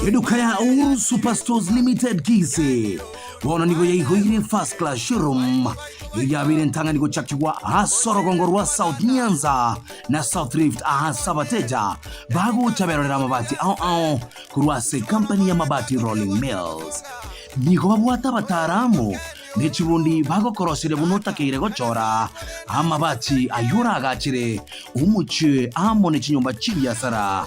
Edukaya Ouru Superstores Limited Gize. Wana nigo ya ihoire first class showroom. Yabire ntanga nigo chakiwa asoro gongorwa South Nyanza na South Rift Sabateja. Bago chaberorera mabati kurwase company ya mabati Rolling Mills. Nigo babuata bataramu. Nechibundi bago korosire bunota keire gochora amabati ayura agachire umuche amone chinyomba chibya sara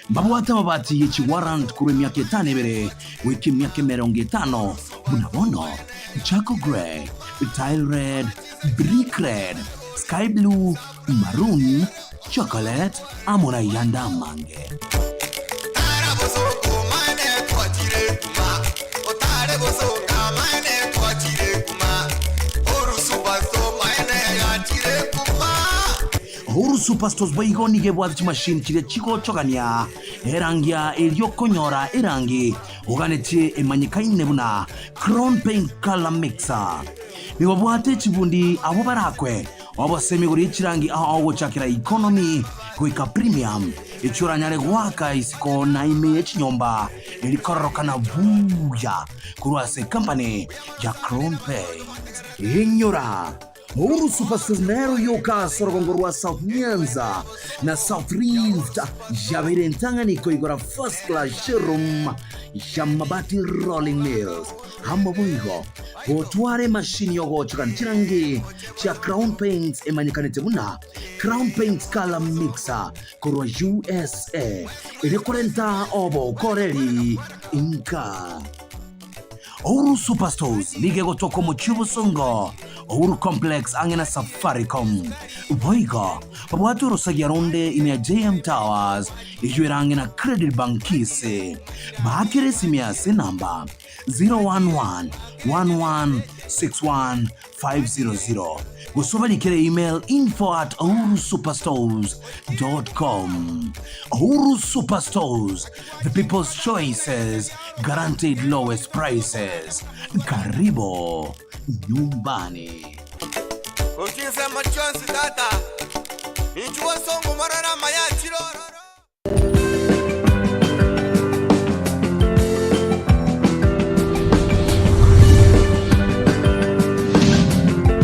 babuata mabati yechi warrant kure myake tanebere wiki myake 50 bunabono charcoal gray, tile red, brick red, sky blue, maroon, chocolate amona yanda mange. Ouru Superstores baigoni gebwazi machine kire chiko chogania erangia eliokonyora erangi oganetie emanyikaine buna crown paint color mixer ni wabwate chibundi abo barakwe wabo semiguri chirangi aho chakira economy kuika premium ichuranyare gwaka isiko na ime chinyomba elikororokana buya kurwase company ya crown paint inyora Ouru Superstores nero yoka sorogongorwa South Nyanza na South Rift jabire ntanga niko igora first class showroom ya mabati Rolling Mills hamba buigo otware machine yogo chirangi cha Crown Paints emanyikanete buna Crown Paints color mixer korwa USA irekorenta obo koreli inka Ouru Superstores lige gotoko mu Chibusongo Ouru Complex angena Safaricom Boigo babwatu rosagia ronde ine JM Towers ijuera angena Credit Bankise Bakire simia se namba 011-1161-500 Gusubali kire email info@ourusuperstores.com Ouru Superstores, the people's choices, guaranteed lowest prices. Karibo nyumbani. Ukisema machozi tata nichua songo marana mayachiro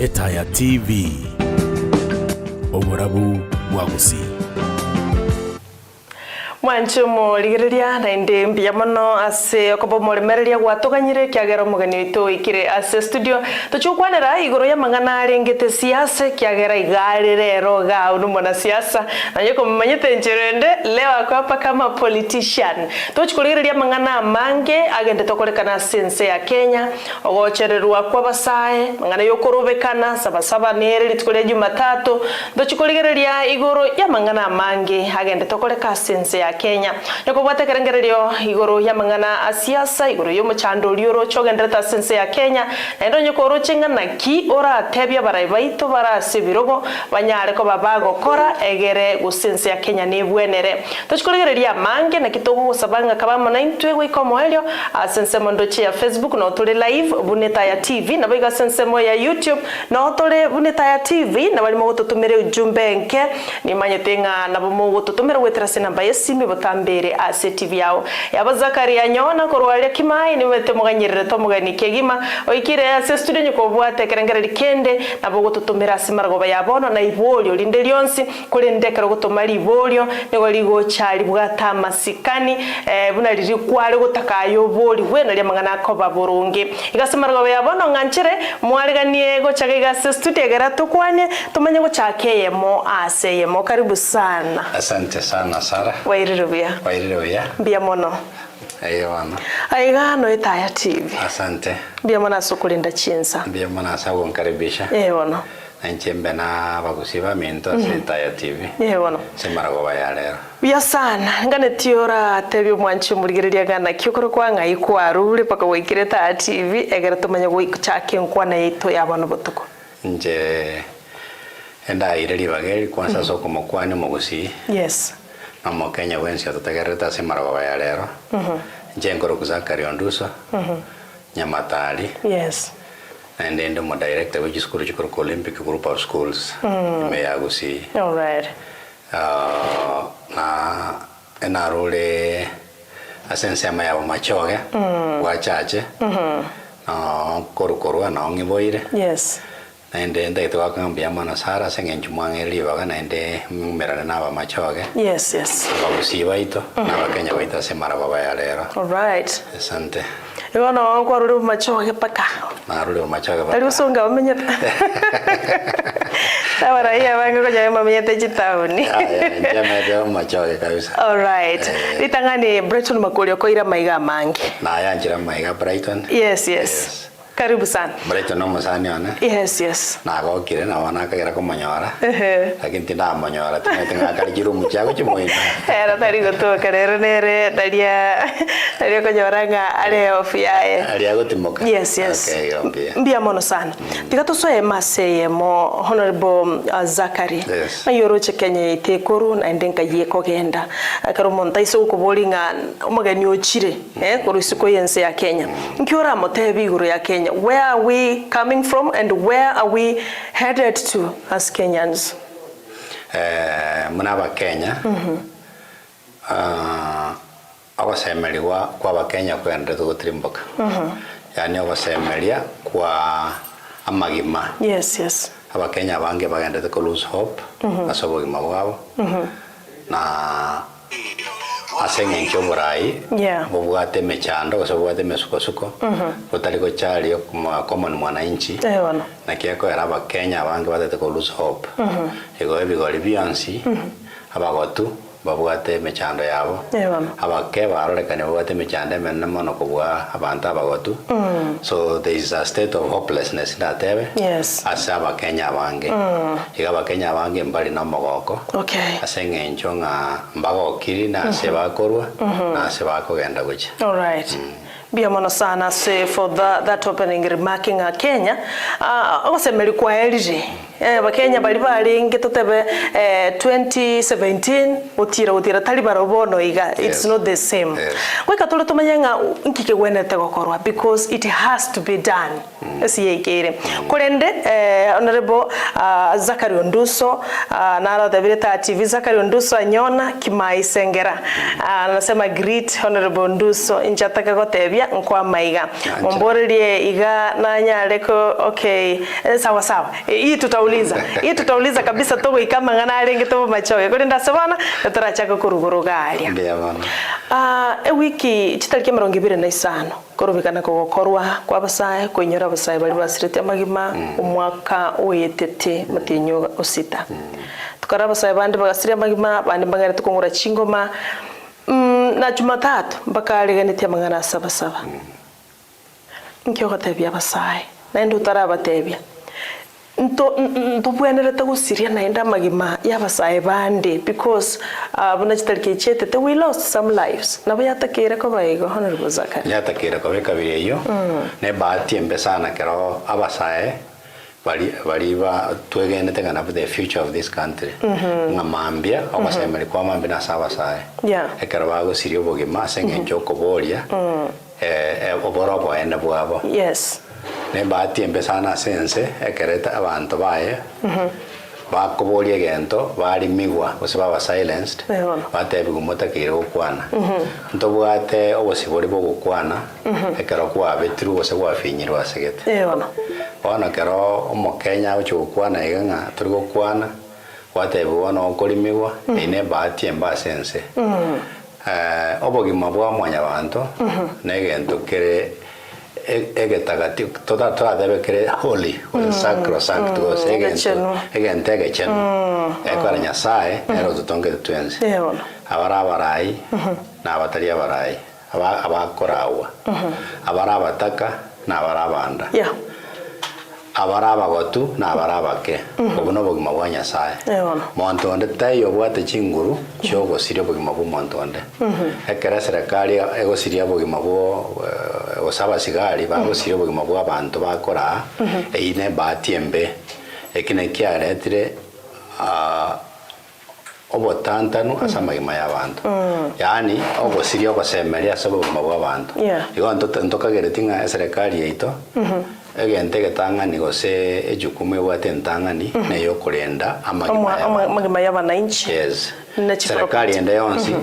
Etaya TV Oborabu Wagusi Mwanchumo ligiriria na inde mbia mono ase okobo molemereria gwatuganyire kiagera mugani witu ikire ase studio tuchukwanera igoro ya mangana arengete siasa kiagera igari rero ga unumona siasa na yeko manyete njerende leo akapa kama politician tuchukuliria mangana mange agende tokolekana sense ya Kenya ogochererwa kwa basae mangana yokorobekana sabasaba nere litukulia Jumatatu tuchukuliria igoro ya mangana mange agende tokoleka sense ya Kenya yako bwate kerengererio igoro ya mangana asiasa igoro yo muchando lioro chogendeta sense ya Kenya endo nyoko chinga na ki ora tebya baraibaito bara sebirogo banyare ko babago kora egere gusense ya Kenya ne bwenere tuchikulegereria mange na kitogo gusabanga kabamo na intwe gwikomo elio sense mondo chia Facebook no tole live buneta ya TV na biga sense mo ya YouTube no tole buneta ya TV na bali mo gututumire ujumbe nke ni manyetenga na bomo gututumire wetrase namba yesimi botambere ase TV yao yaba Zachary anyona korwale kimai ni wete muganyirire to mugani kegima oikire ase studio nyiko bwate kerengere kende na bogo tutumira simarago bayabono na ibolio linde lyonsi kule ndekero gutumari ibolio nigo ligo chali bwata masikani buna liri kwale gutakayo boli wena lya mangana ko baburungi igasimarago bayabono nganchire mwaliganie go chagega ase studio gera tukwane tumanye go chakeyemo ase yemo karibu sana. Asante sana Sara. Wairirubia. Bia mono. Wana. Aigano Etaya TV. Asante. Bia mona sukulinda chinsa. Bia mona sawo nkaribisha. Wana. Nchembe na bagusiba minto Etaya TV. Wana. Semarago bayalero. Bia sana ngane tiora tebi mwanchi murigereria gana kyokoro kwanga ikwarure paka wikireta Etaya TV egera tumanye gwichake nkwana yito yabano botuko. Nje enda ireli bageri kwanza soko mokwani mugusi. Yes. Amo Kenya wensi atutagereta semarago bayalero. Nje ngoro Zachary Onduso. Nyamatali. Yes. and then the director which is school Olympic group of schools me yagusi. All right. Na ena role asense ya machoge wa chache koru na ongiboire. Yes. Naende ndaito wakambia mana sara sengenju mwangeli waga naende mmerana na machoge. Yes, yes. Bagusi baito na bakenya baita semara baba ya lero. All right. Asante. Igono kwa ruru machoge paka. Na ruru machoge paka. Tari usonga wamenyeta. Tawara iya bango kwa jamaa mamenyeta chitauni. Njema ndio machoge kabisa. All right. Litangani Brighton makulio ko ira maiga mangi. Na yanjira maiga Brighton. Yes. Karibu sana. Brighton no musani ona. Yes. Na go kire na wana kagira ko manyora. Lakini tinda manyora tinga karigiru muchago chimoina. Era tari goto karero nere daria ko nyoranga ale ofiae. Ali agotimoka. Yes. Okay, mbia mono sana. Tigato so maseye mo Honorable Zachary. Yes. Mayoro chekenya itekuru na ndenka yeko genda. Akaro montaiso ukubolinga omagani ochire korusiko yense ya Kenya. Nkiora motebi iguru ya Kenya. Where are we coming from and where are we headed to as Kenyans? Muna Kenya. Awasemeliwa kwa Kenya kwenda gutrimboka. Yani awasemelia kwa amagima. Yes. Abakenya bange bagenda to lose hope asobogima bwabo. Na asenge nchoborai bubwate mechando kasobwate mesuko butali ko chali kuma common mwananchi na kiako era Abakenya bange batete ko lose hope ego ebigori byansi abagotu babwate mechando yabo abake barorekane babwate mechando menna mono kubwa abantu abagotu so there is a state of hopelessness that tebe asa Abakenya bange iga Abakenya bange mbali na mogoko asenge nchonga mbagokiri na sebakorwa na sebakogenda guche. All right. Bia mono sana say for that opening remarking Kenya osemeli kwa elije Bakenya bali balinge tutebe 2017 utira tali barobono iga it's not the same kweka tole tumanyanga nkike wenete gokorwa because it has to be done esiyekere kurende Honorable Zachary Onduso na DividedZachary TV Zachary Onduso anyona kimaisengera anasema great Honorable Onduso inchataka gotebia nkwa maiga momborelie iga nanyareko okay sawa hii tutauliza kabisa togo ikama ngana alenge tobo machoge kuri ndasabana turachaka kurugurugalia wiki chitalike 25 korobikana kogokorwa kwa basaye kwenyora basaye bali basirete amagima umwaka oyetete mutinyo osita tukara basaye bandi bagasire amagima bandi mbangare tukongora chingoma na Jumatatu mpaka aleganite mangana saba nkyo gatebya basaye na ndo tarabatebya nto bwenerete gusiria na enda magima yabasaye bande because buna chitalike chete we lost some lives na bayatakira ko bayigo Honorable Zachary yatakira ko bekabire iyo ne bahati mbesana kero abasaye bali ba twegenete kana for the future of this country ngamambia abasemeli kwa mambi na sabasaye ekero bago sirio bogima senge njoko boria oboro enda bwabo ne bahati mbesana sense ekereta abantu baye bakobolie gento bali migwa bose baba silenced batebi gumotakire okwana ntobwate obosibori bogokwana ekero kwa betru bose gwafinyirwa segete ona kero omokenya ochokwana iganga turi gokwana watebi wona okolimigwa ine bahati embasense obogima bwa mwanya bantu negento kere egetagati toda debe kere holy sacrosanct was egento egecheno ekora nyasaye ero tutonge twense abarabarai na abatari abarai abakorawa abarabataka na abarabanda abarabagotu na abarabake obuno bogima bwa nyasaye montonde tayo bwate chinguru chogo sirio bogima bwa montonde ekera serikali ego sirio bogima bwa osaba sigari bago sirio bogima bwa abantu bakora eine batiembe ekine kiaretire obotantanu asamagima y'abantu yani obosirio basemeria sabo bogima bwa abantu igo ntokageretinga serikali yeito egente getang'ani gose ejukumu ebwate entang'ani neyo kurenda amagima y'abananchi. Yes. Serikali ende yonsi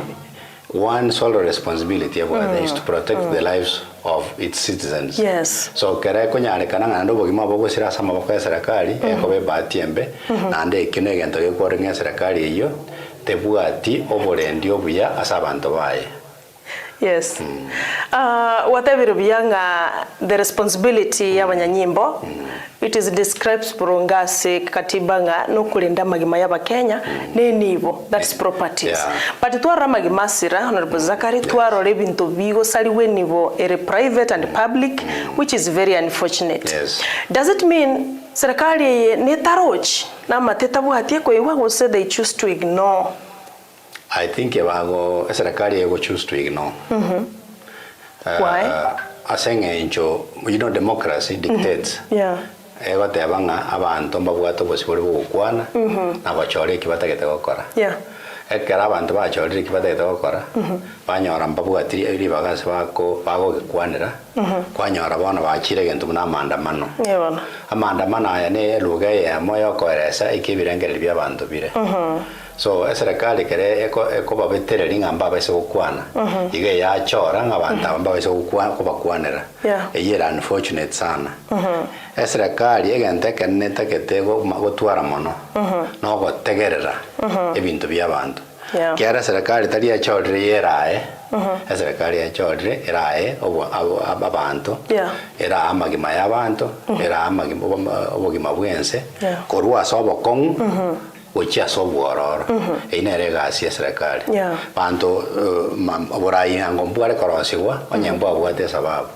one sole responsibility is to protect the lives of its citizens. Yes. So kere kunyarekana ng'ando bogima bogosira sama bako ya serikali ekobe batiembe nande ikine gento gekorenga serikali iyo tebwati oborendi obuya asa abantu baye. Yes. Whatever biyanga the responsibility y'abanyanyimbo it is describes burungase katibanga no kulinda magima y'abakenya nenibo that's properties. But twara magima sira honorable Zachary twaro lebinto bigo saliwe nibo ere private and public which is very unfortunate. Yes. Does it mean serikali ne taroch na mateta bwatie ko iwa go say they choose to ignore? I think ebago serikali ego choose to ignore. Why? Asengencho, you know, democracy dictates. Yeah. Ego tebanga abantu mbabwato bosibori bugukwana na bachore kibatagete gukora. Yeah. Ekera abantu bachore kibatagete gukora. Banyora mbabwatiri eri bagase bako bago gikwanira. Kwanyora bana bachire gento muna maandamano. Yeah. Amaandamano aya ne luga ya moyo koresa ikibirengere by'abantu bire. So serikali kere eko babetereri ngamba base gukwana ige ya chora ngabanta amba base gukwana kubakwanira eyera unfortunate sana serikali egente keneta ketego gutwara mono no gotegerera ebintu by'abantu kera serikali tari ya chorire yerae serikali ya chorire erae abantu era amagima y'abantu era amagima obugima bwense korwa sobokong Uchi asobwororo inere gasi serikali bantu borai ngombuare korosigwa onyembo abwate sababu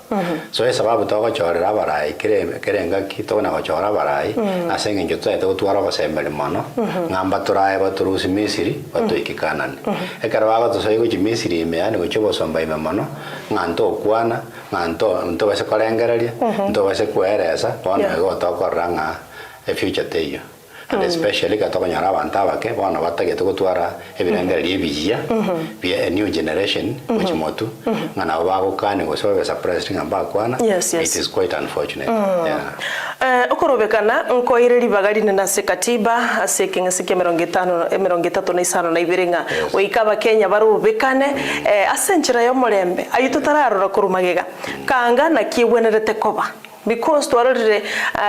so sababu to chorera barai kerenga kito na chora barai asenge njoto ete utwara basembele mono ngamba turae baturusi Misiri batuikikanani ekarabaga to soigo chi Misiri meani gocho bosomba ime mono nganto kwana nto base korengereria nto base kueresa bona go to koranga a future teyo. And especially katokonyara bantaba ke bona batagete gutwara ebirengere libiya be a new generation which motu ngana bago kane go so surprise ngamba kwana. Yes. It is quite unfortunate. Okorobekana nkoireri bagari na sekatiba asekinga sike 50 na ibirenga oikaba Kenya barubekane asenchira yo mulembe ayitutararora kurumagega kanga na kiwenerete koba because twarorire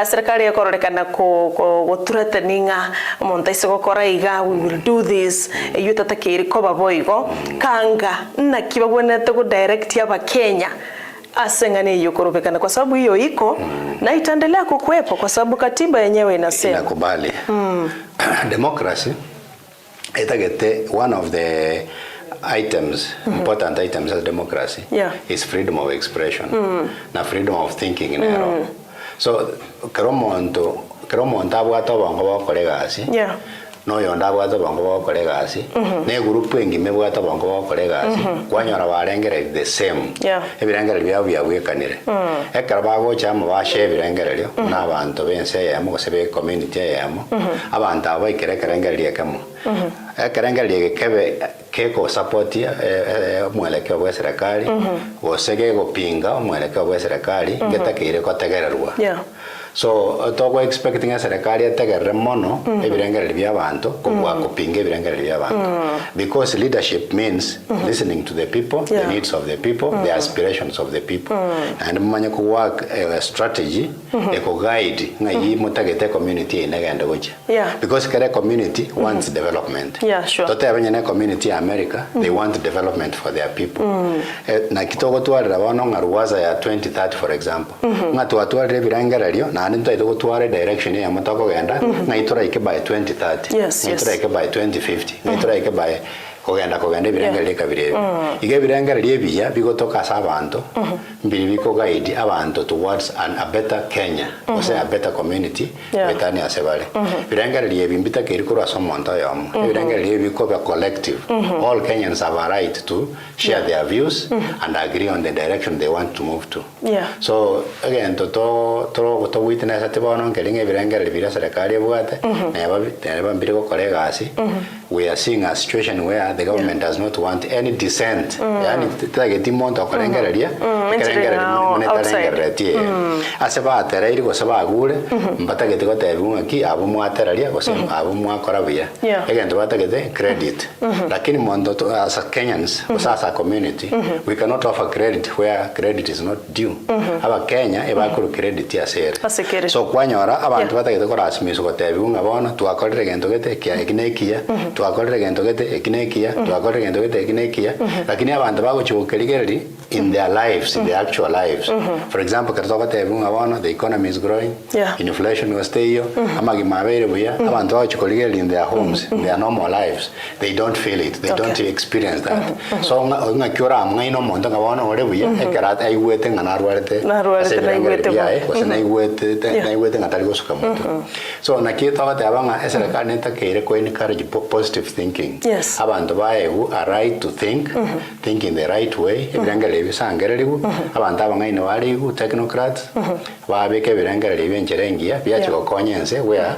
serikali yakororekana ko threateninga monta isoko koraiga we will do this yutatake koba boigo kanga na kibagwenete go direct ya Kenya asengane yokorobekana kwa sababu hiyo iko na itaendelea kukuepo kwa sababu katiba yenyewe inasema inakubali democracy itagete one of the items important items of democracy is freedom of expression na freedom of thinking in error so keromonto abwato bango bakoregasi no yonda abwato bango bakoregasi ne group engime bwato bango bakoregasi kwanyora barengere the same ebirengere byabwekanire ekarabago chamo bashe ebirengere na abantu bense yamo gosebe community yamo abantu abaikerekerengere yekamo ekerengere kebe keko support mwelekeo wa serikali wosege gopinga mwelekeo wa serikali getakire kotegererwa so togo expecting a serikali ategerere mono ebirengere by'abantu kubwa kupinga ebirengere by'abantu because leadership means listening to the people the needs of the people the aspirations of the people and manya ku work a strategy eko guide ngai mutagete community inegende gocha because kare community wants development tote abanyene community America they want development for their people na kitogo twarira bono ngaruwaza ya 2030 for example ngatu atwarire birengere ryo na nto ito gutware direction ya mutako genda ngaitura ike by 2030 ngaitura ike by 2050 ngaitura ike by kogenda birengere kabire ige birengere liebiya bigotoka sabantu mbiri biko guide abantu towards a better Kenya or say a better community betani asebale birengere liebimbita kerikura somonto yamo birengere liebiko be collective all Kenyans have a right to share their views and agree on the direction they want to move to so again to witness ati bono ngelinge birengere libira serikali bwate neba mbiri ko kolegasi we are seeing a situation where the government does not want any dissent. Yani tageti monto kolengereria aseba aterairi go saba agure mbatagete go tebunga ki abo mwateraria go sem abo mwakorabia egento batagete credit lakini mondo as a Kenyans as a community we cannot offer credit where credit is not due aba Kenya eba kuru credit ya sere so kwanyora abantu batagete ko rasmiso go tebunga bona twakorere gento gete kya ekinekia twakorere gento gete ekinekia twakorere gento gete ekinekia lakini abantu bago chukerigereri in their lives in their actual lives for example katoko tebunga bona the economy is growing inflation was stay amagi mabere buya abantu bago chukerigereri in their homes in their normal lives they don't feel it they don't experience that so nga kyora mwaino mondo ngabona ole buya ekarata aiwete nganarwarete naiwete ngatari gosuka moto so nakito abate abanga eserikali netakere ko encourage positive thinking abantu baewu a right to think in the right way ebirangale bisangereribu abantu abangaine barigu technocrats babeke ebirangale benjerengia byachiko konyense where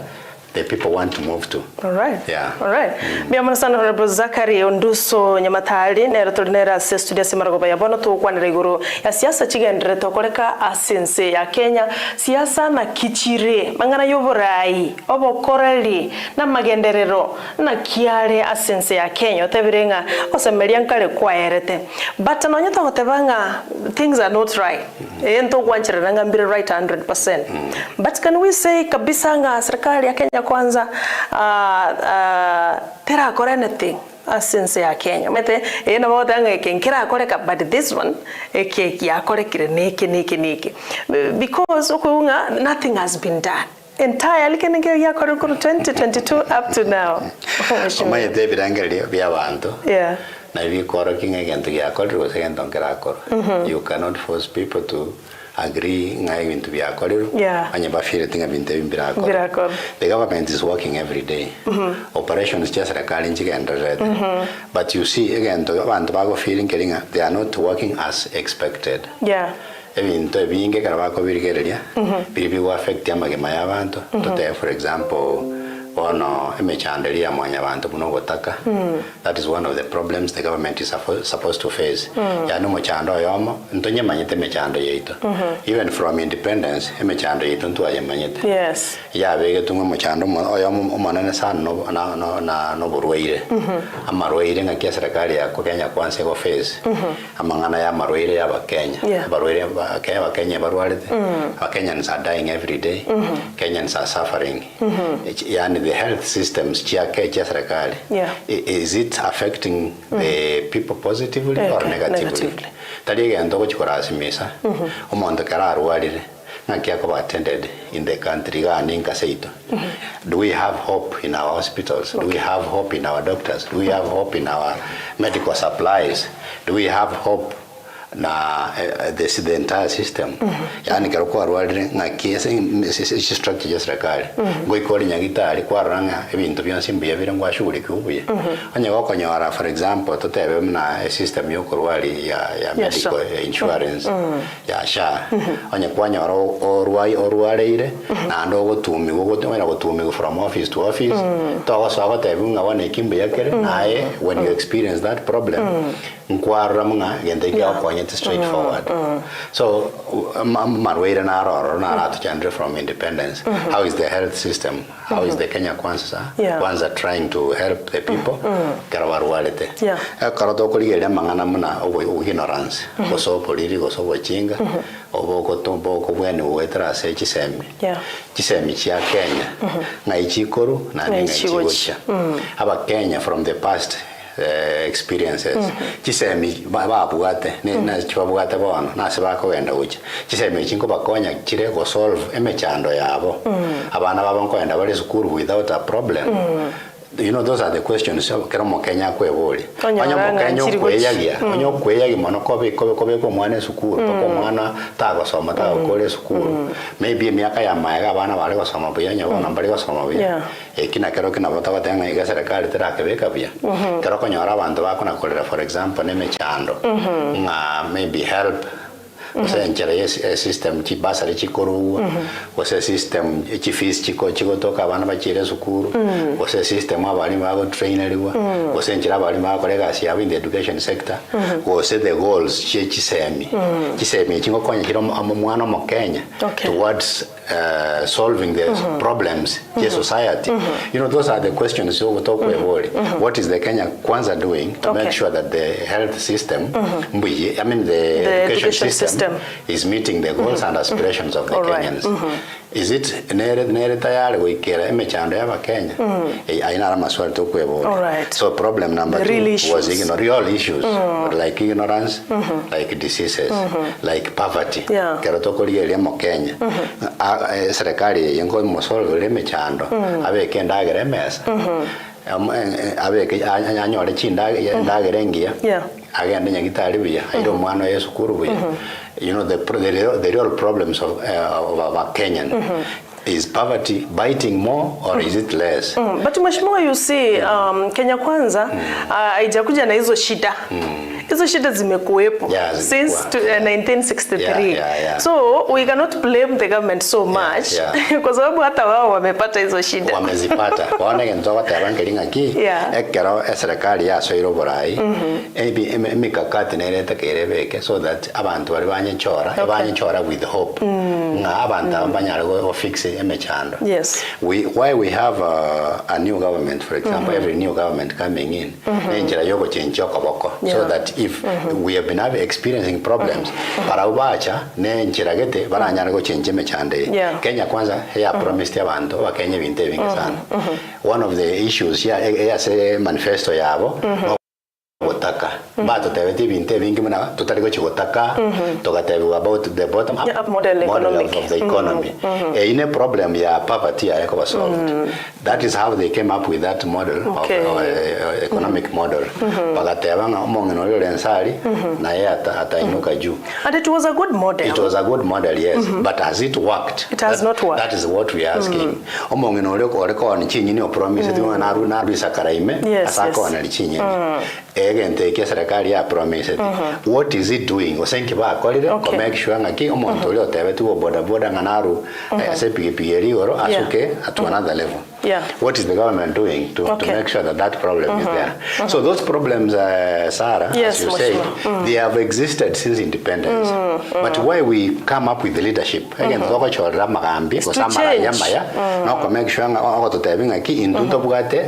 the people want to move to. All right. Yeah. All right. Biamana sana Honorable Zachary Onduso nyamatali nero tulinera studio simaragoba ya bono tu kwa nreguru ya siasa chigendere tokoleka asense ya Kenya siasa na kichire mangana yoborai obokorali na magenderero na kiale asense ya Kenya otebirenga osemelian kale kwaerete but nonyota gotebanga things are not right ento kwanchira ngambire right 100% but can we say kabisa nga serikali ya Kenya kwanza tera kore anything asense ya Kenya mete ena bodanga kenkira koreka but this one ya korekire niki because okunga nothing has been done entirely kenenge ya kore 2022 up to now omaye debirangere bya bantu na bikoro kinga gento ya kore go segento nkira koro you cannot force people to agree ngai bintu byakorero anye bafire tinga bintu bimbirako the government is working every day operations just serikali njigendere but you see again the abantu bago feeling keringa they are not working as expected ebintu ebinge karabako birigereria biribigo affect amagema y'abantu tote for example ono emechandelia mwanya abantu muno gotaka that is one of the problems the government is supposed to face ya no mochando yomo ntonye manyete mechando yeito even from independence emechando yeito ntwaye manyete ya bege tumwe mochando yomo omanane sana no burwaire amarwaire ngakia serikali ya Kenya kwanse go face amangana ya marwaire ya bakenya barwaire bakenya barwalite Kenyans are dying every day Kenyans are suffering yani the health systems chia serikali is it affecting the people positively or negatively taliga ndo chikorasimisa omonto kararwarire nakia ko attended in the country ga ninka seito do we have hope in our hospitals do we have hope in our doctors do we have hope in our medical supplies do we have hope na the entire system yani karoko arwadire na kiese structure just rakali goikori nyagitari kwaranga ebintu byonse mbiye birangwa shuri kubuye anya wakonyora for example totebe na system yokorwali ya medical insurance ya sha anya kwanyora orwaleire na ndo gotumi gotumi from office to office to so agotebunga wane kimbe yakere nae when you experience that problem nkwara munga gende kwa straightforward so marwaire na roro na ratu chandre from independence how is the health system how is the Kenya kwanza trying to help the people karawarwalete karato kuligeria mangana muna ignorance goso poliri goso bochinga oboko tombo ko bwene wetra se chisemi chia Kenya ngai chikoru na ngai chigocha aba Kenya from the past experiences chisemi babuate na chibabugate bono na se bakogenda uche chisemi chinko bakonya chire go solve emechando yabo abana babonko enda bali school without a problem you know those are the questions kero mo Kenya kweboli anya mo Kenya kweyagia onyo kweyagi mono kobe ko mwana school ko mwana tago soma tago kole school maybe miaka ya maiga bana bale ko soma buyanya bona bale ko soma buya kina kero kina bota batenga iga serikali terakebeka bya kero ko nyora abantu bakona kolera for example ne mechando maybe help ose njere system chi basari chikoru ose system chi fees chiko toka abana bachire sukuru ose system abali bago traineriwa ose njira abali bago legacy ya in the education sector ose the goals chisemi chingo konya kiro mwana mo Kenya towards solving the problems in society. You know, those are the questions you talk about. What is the Kenya Kwanza doing to make sure that the health system, I mean the education system is meeting the goals and aspirations of the Kenyans? Is it nere tayari wikera emechando ya Kenya? Aina maswali to about. So problem number 2 was real issues like ignorance, like diseases, like poverty. Kero to koligeria mo Kenya. Serikali yengo mosolve le mechando abeke ndagere mesa abeke anyore chinda ndagere ngia agende nyagitari biya ayo mwana yesu kuru biya. You know the real problems of our Kenyan. Is poverty biting more or is it less? But mheshimiwa, you see Kenya Kwanza haijakuja na hizo shida. Hizo shida zimekuwepo since 1963. So we cannot blame the government so much kwa sababu hata wao wamepata hizo shida. Wamezipata. Waone nzo watabangelinga ki ekero serikali ya soiro borai mikakati nereta kerebeke so that abantu bari banyechora with hope. Na abantu abanyara go fix emechando. Yes. Why we have a new government, for example, every new government coming in enjira yogo change okoboko so that if we have been experiencing problems parawacha ne njira gete baranyara go change mechande. Kenya Kwanza ya promised abantu wa Kenya binte bingi sana. One of the issues ya say manifesto yabo gotaka bato tebeti binte bingi muna tutari go chigotaka togatebu about the bottom up model of the economy. In a problem ya poverty ya ko solved. That is how they came up with that model of economic model. Bagateba ngomongeno lensari na ata inuka juu. And it was a good model. It was a good model, yes, but has it worked? It has not worked. That is what we are asking. Omongeno leko ni chinyi ni promise tu na bisakaraime asako na chinyi. Again take serikali ya promise. What is it doing? Osenki ba kolire ko make sure ngaki omonto leo tebe tu boda nganaru ase pigipigeri oro asuke at another level. What is the government doing to make sure that problem is there? So those problems, Sarah, as you say, they have existed since independence. But why we come up with the leadership? Again, to make sure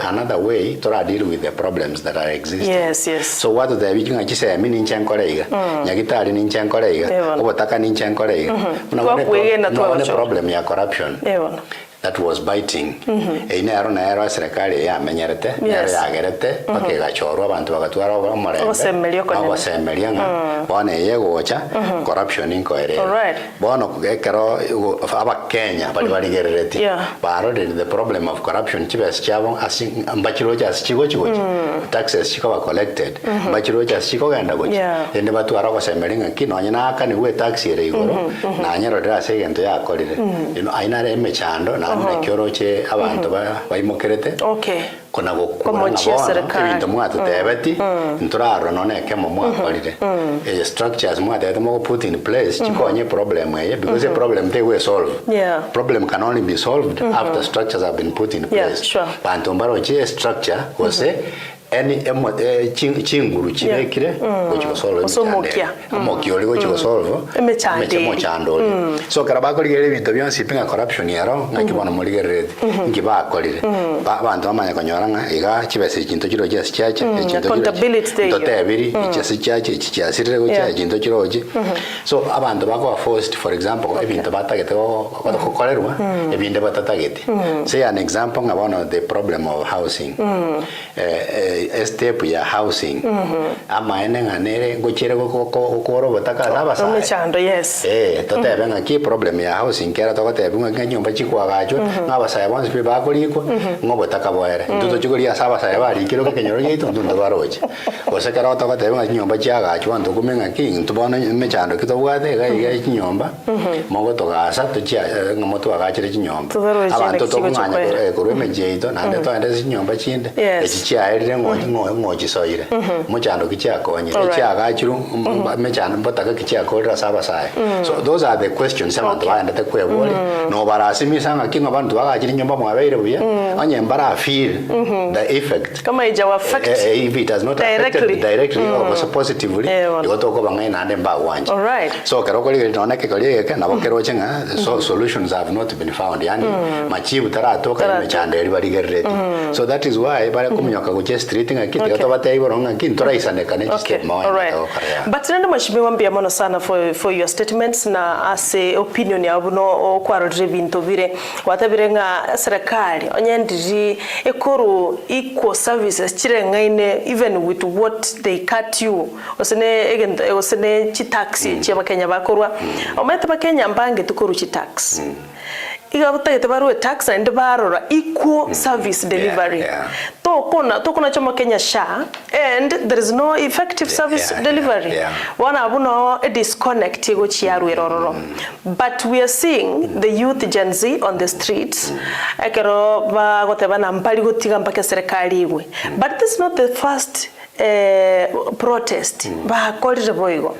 another way to deal with the problems that are existing. Yes. So what do they be say? Meaning Chankorega, Yagitari in Chankorega, Obotaka in Chankorega. No problem, ya corruption. That was biting. Era serikali ya menyerete, ya gerete, pakega choro abantu bagatwara omorembe. Osemelianga. Bone yegocha corruption inkoere. Bono kugekero aba Kenya bali gerete. Baro the problem of corruption chibes chabo asing ambachiroja asichigo chigochi. Taxes chiko collected. Ambachiroja asiko ganda gochi. Ende batwara osemelinga kino nyina aka ni we tax ere igoro. Na nyero dra segento ya kolire. Aina re mechando na kyoroche abantu bayimokerete kona gukura ibintu mwatu tebeti nturaro none kemo mwakolire structures mwatu mo put in place chikonye problem eye because the problem they were solved. Problem can only be solved after structures have been put in place. Bantu mbaro che structure kose any chinguru chirekire gochiko solve amokia oli gochiko solve emechando so karabako ligere bintu byonse pinga corruption yaro ngakibona muri gerede ngibakolire bantu bamanya konyoranga iga chibese kintu kiro cyase cyache accountability totebiri cyase cyache cyasirire gocha kintu kiroje so abantu bako forced, for example ebintu batagete kokorerwa ebinde batatagete. Say an example ngabona the problem of housing. Step ya housing ama enenga nere ngochire kokoro botaka zabasa omechando totebe ngaki problem ya housing kera tokotebe nganyumba chikwa gacho ngabasa bonse pe bakoliko ngobotaka boere nduto chikori asabasa bari kiro kenyoro yeito ndundo baroje osekara tokotebe nganyumba chagacho antu kumenga king tubona mechando kitobwate ga chinyomba mogo togasa tochia ngomoto agachire chinyomba abantu tokunganya korwe mejeito nande to ande chinyomba chinde echichia erire ngoji soire mochando kichakonyire Alright. chakachiru mechano mbotaka kichakolera saba sai. So those are the questions abantu baendete kwebole no barasimisa kinga bantu bagachiri nyomba mwabeire buya onye mbara feel the effect kama ija affect if it has not affected directly or positively yotoko bangaina ande mba wanje. Alright. So karoko lile noneke kolege na bokero chenga solutions have not been found yani machibu taratoka mechande bari gerreti. So that is why bare kumnyoka go just treating akiti yoto batei boronga kintora isane kane step mawa. Alright. But nenda mashimiwa mbia mono sana for your statements na as opinion ya buno kwaro bintu bire watabirenga serikali onyendiri ekoru equal services chirengaine even with what they cut you osene chitaxi chema Kenya bakorwa omete ba Kenya mbange tukoru chitax igabutagete barwe tax and barora equal service delivery tokona choma Kenya SHA and there is no effective service delivery wana abuno a disconnect go chiarwerororo but we are seeing the youth Gen Z on the streets ekero ba goteba na mpali gotiga mpaka serikali iwe but this is not the first protest ba kolire boigo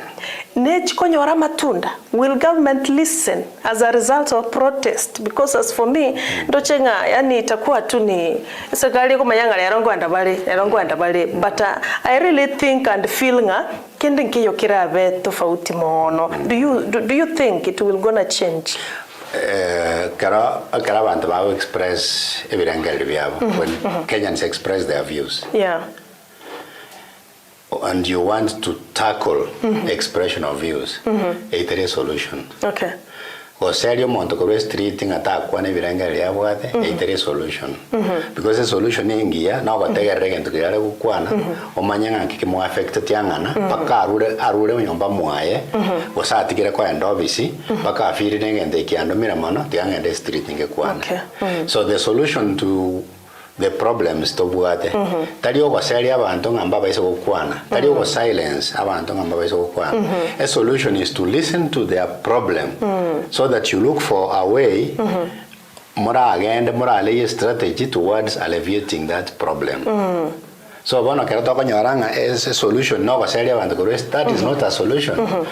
ne chikonyora matunda. Will government listen as a result of protest? Because as for me ndochenga yani itakuwa tu ni serikali ko mayanga yarongo andabale but I really think and feel nga kende nkiyo kirabe tofauti mono. Do you think it will gonna change? Kara bantu ba express evidengel byabo when Kenyans express their views. Yeah. And you want to tackle expression of views, it's a solution. Okay. Oserio monto ko street ngata kwa ne biranga ya bwate it's a solution. Because the solution ingia na batega regento kuyale kukwana omanyanga kikimo affect tiangana paka arure nyomba mwaye osatikira kwa endobisi paka afiri ngende kiando mira mano tiangende street ngekwana. So the solution to the problems to buate tali oko seri abantu ngamba baiso kukwana tali oko silence abantu ngamba baiso kukwana. A solution is to listen to their problem so that you look for a way mora a strategy towards alleviating that problem. So bono kero to konyoranga as a solution no seri abantu ko that is not a solution.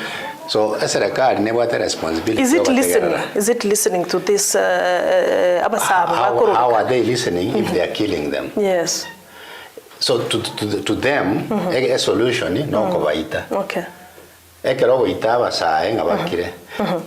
So as a regard, never the responsibility. Is it listening to this how are they listening if they are killing them? Yes. So to them a solution no kovaita. Okay. Ekero itaba sae ngabakire.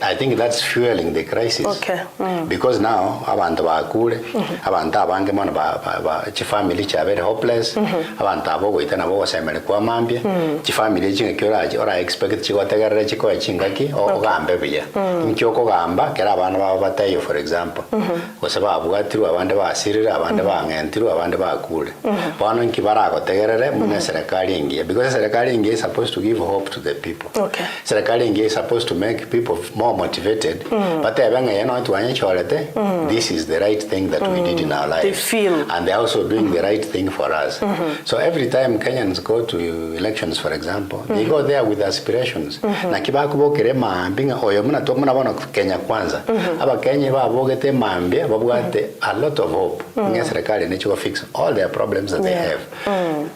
I think that's fueling the crisis. Okay. Because now abantu bakure abantu abange mona ba family cha very hopeless abantu abo goita nabo basemere kwa mambye family chinge kyoraje ora expect chigotegerere chiko chingaki o gambe biya nkyoko gamba kera abana baba batayo for example osaba abwatiru abande basirira abande bangentiru abande bakure bano nkibara gotegerere mune serikali ingie because serikali ingie is supposed to give hope to the people. Okay. Serikali ingie is supposed to make people more motivated, but this is the right thing that we did in our lives. They feel. And they're also doing the right thing for us. So every time Kenyans go to elections, for example, they go there with aspirations. Na kibakubo kere maambinga oyo muna to muna bono Kenya kwanza. Aba Kenya ba bogete maambia babugate a lot of hope. Nge serikali necho fix all their problems that they have.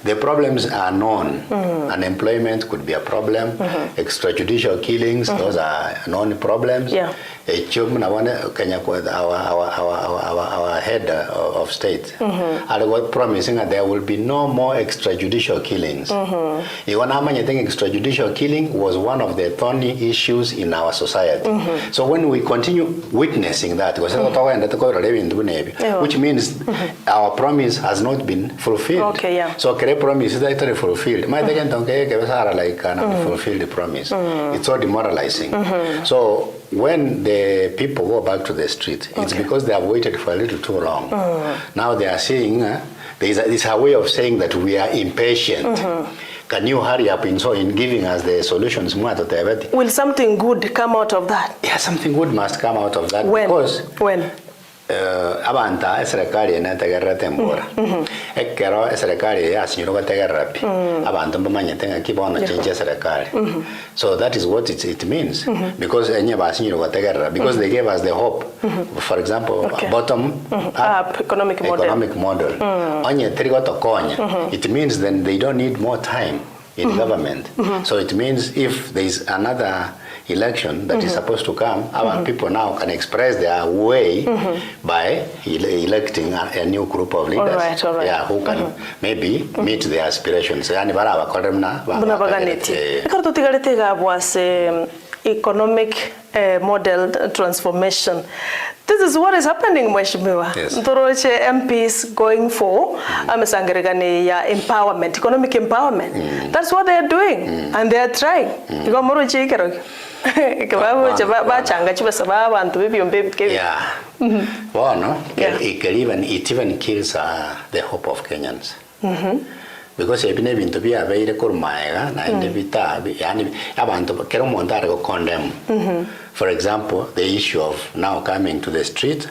The problems are known. Unemployment could be a problem. Extrajudicial killings, those are known problems. Yeah. Kenya, our head of state, was promising that there will be no more extrajudicial killings. I think extrajudicial killing was one of the thorny issues in our society. So when we continue witnessing that, which means our promise has not been fulfilled. Okay, yeah. So promise is actually fulfilled. Fulfill the promise. It's so demoralizing. So when the people go back to the street, it's because they have waited for a little too long. Now they are saying, there's a way of saying that we are impatient. Can you hurry up in giving us the solutions? Will something good come out of that? Yeah, something good must come out of that. When? Because when? abanta serikali enetegerera tembura ekero serikali yasinyira bategerera pi abantu mbamanyete ngaki bono chenje serikali. So that is what it means, because enye basinyira bategerera, because they gave us the hope. For example, bottom up economic model onye trigo to konya, it means then they don't need more time in government. So it means if there is another election that is supposed to come, our people now can express their way by electing a new group of leaders. All right. Yeah, who can maybe meet their aspirations. Yani bara bakoremna baganeti. Karto tigarete was economic model transformation. This is what is happening, Mheshimiwa. Yes. Ntoroche MPs going for amesangeregani ya empowerment, economic empowerment. That's what they are doing, and they are trying. Igomoro chikero. Kebabo chaba changa chiba sababa bantu bibiyombe bikebi. Yeah. Well, it even kills the hope of Kenyans. Because ebine bintu bya beire kurmaega na ndebita yani abantu kero mondare go condemn. For example, the issue of now coming to the street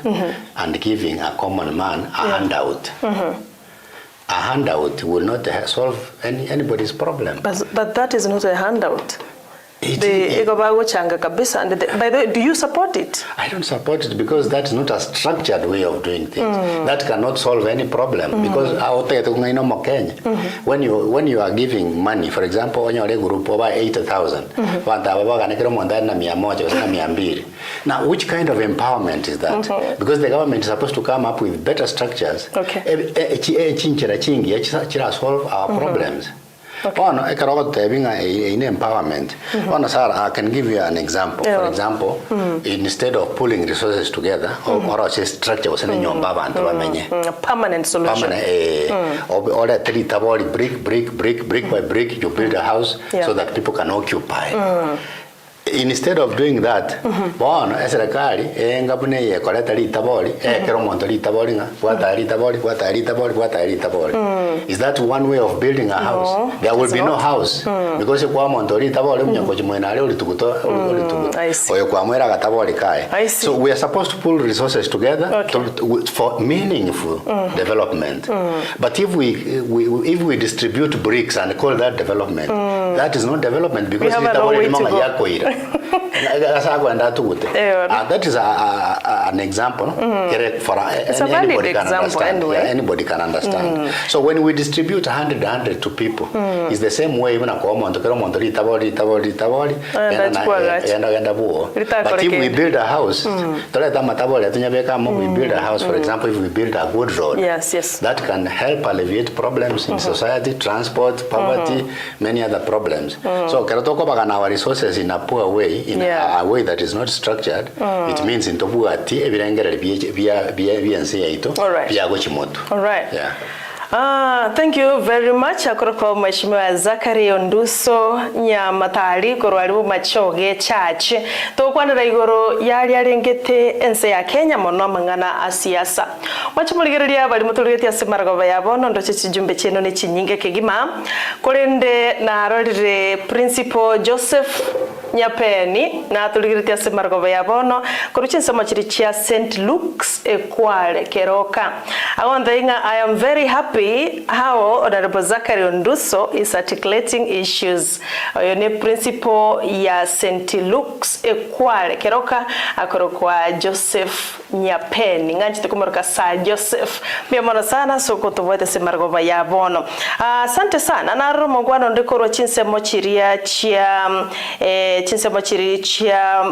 and giving a common man a handout. A handout will not solve anybody's problem. But that is not a handout. By the way, do you support it? I don't support it because that's not a structured way of doing things. That cannot solve any problem because when you are giving money, for example, when you are a group over 80,000, now which kind of empowerment is that? Because the government is supposed to come up with better structures. Solve our problems. On in empowerment. I can give you an example. For example, instead of pulling resources together, or structure was a permanent solution. Or brick by brick, you build a house so that people can occupy. Instead of doing that, serikali ngabune ye koleta litaboli kero monto litaboli nga kwata litaboli. Is that one way of building a house? There will be no house because kwa monto litaboli mnyako chimwenale ulitukuto oyo kwa mwera gataboli kai. So we are supposed to pull resources together for meaningful development. But if we distribute bricks and call that development, that is not development because litaboli mama yako ira. That is an example for anybody can understand. Anyway. Anybody can understand. So when we distribute 100 to people, it's the same way when I come on to but if we build a house, we build a house, for example, if we build a good road, that can help alleviate problems in society, transport, poverty, many other problems. So our resources in a poor way, in a way that is not structured, it means in Tobuati, all right. Thank you very much. Akoroko Mheshimiwa Zachary Onduso nyamatari korwaribu machoge church to kwanira igoro yari arengete ense ya Kenya mono mangana asiasa machimuligereria bali mutulgetia simaragova yabono ndo chijumbe cheno ne chinyinge kegima kolende na rorire principal Joseph Nyapeni na tuligeretia simaragova yabono koruchinsa machiri chia St. Luke's Ekwale Keroka. I am very happy how Honorable Zachary Onduso is articulating issues. Oyone principal ya St. Luke's Ekwale Keroka akorokwa Joseph Nyapeni nganchi tukumoroka sa Joseph miamono sana soko tuvote simaragova yabono. Asante sana na romo gwano ndikoro chinsemo chiria chia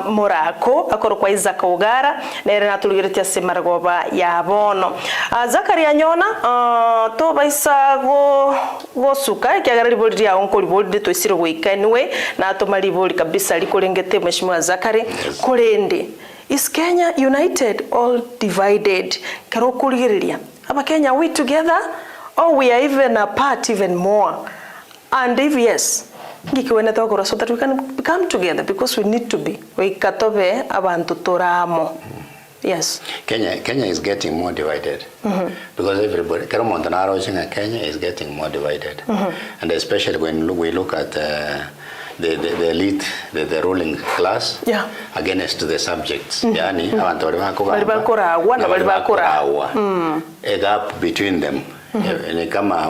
Morako akorokwa Isaac Ugara nere natulugiretia simaragova yabono. Zachary anyona to baisa go suka kiagara libodi ya onko libodi to isiro goikanwe na to malibodi kabisa likolengete Mheshimiwa Zachary kolende. Is Kenya united or divided? Karo kuligereria aba Kenya we together or we are even apart even more? And if yes, ngikiwena tokora so that we can come together because we need to be. We katobe abantu toramo. Yes. Kenya is getting more divided because everybody, Kenya is getting more divided, and especially when we look at the elite, the ruling class, yeah, against the subjects. Yani abantu bali bakorawa na bali bakorawa. A gap between them. Ni kama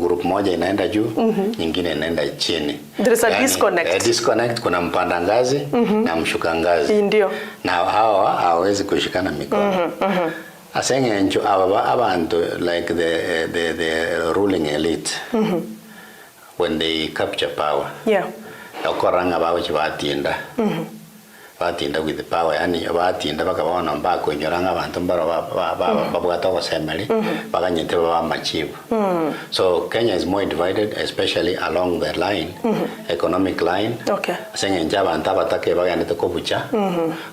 group moja inaenda juu, nyingine inaenda chini. There is a disconnect. A disconnect, kuna mpanda ngazi na mshuka ngazi. Ndio. Na hawa hawezi kushikana mikono. Asenge ncho abantu like the ruling elite. When they capture power. Yeah. Okoranga bawo chibatinda. Batinda with the power, yani batinda bakabona mbako nyoranga abantu mbaro babwata ko semeli baganyete baba machibu. So Kenya is more divided, especially along the line, economic line. Okay. Senge njaba ntaba take baganyete ko bucha.